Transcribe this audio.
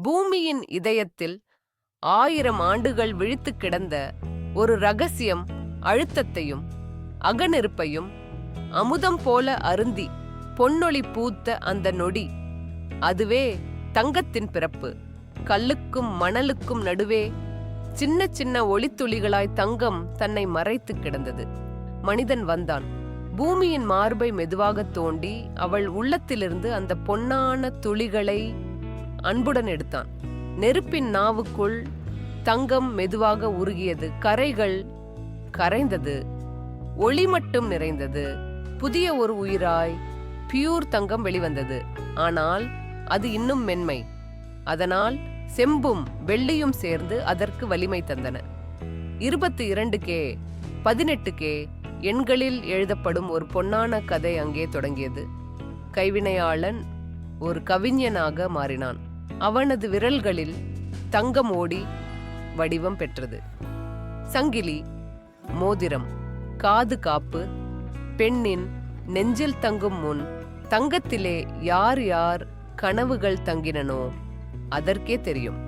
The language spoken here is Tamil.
பூமியின் இதயத்தில் 1000 ஆண்டுகள் விழித்து கிடந்த ஒரு ரகசியம் அழுத்தத்தையும் அகநெருப்பையும் அமுதம் போல அருந்தி பொன்னொளி பூத்த அந்த நொடி, அதுவே தங்கத்தின் பிறப்பு. கல்லுக்கும் மணலுக்கும் நடுவே சின்ன சின்ன ஒளித்துளிகளாய் தங்கம் தன்னை மறைத்து கிடந்தது. மனிதன் வந்தான். பூமியின் மார்பை மெதுவாக தோண்டி அவள் உள்ளத்திலிருந்து அந்த பொன்னான துளிகளை அன்புடன் எடுத்தான். நெருப்பின் நாவுக்குள் தங்கம் மெதுவாக உருகியது. கரைகள் கரைந்தது, ஒளி மட்டும் நிறைந்தது. புதிய ஒரு உயிராய் பியூர் தங்கம் வெளிவந்தது. ஆனால் அது இன்னும் மென்மை. அதனால் செம்பும் வெள்ளியும் சேர்ந்து அதற்கு வலிமை தந்தன. 22K 18K எண்களில் எழுதப்படும் ஒரு பொன்னான கதை அங்கே தொடங்கியது. கைவினையாளன் ஒரு கவிஞனாக மாறினான். அவனது விரல்களில் தங்கம் ஓடி வடிவம் பெற்றது. சங்கிலி, மோதிரம், காது காப்பு, பெண்ணின் நெஞ்சில் தங்கும் முன் தங்கத்திலே யார் யார் கனவுகள் தங்கினனோ அதற்கே தெரியும்.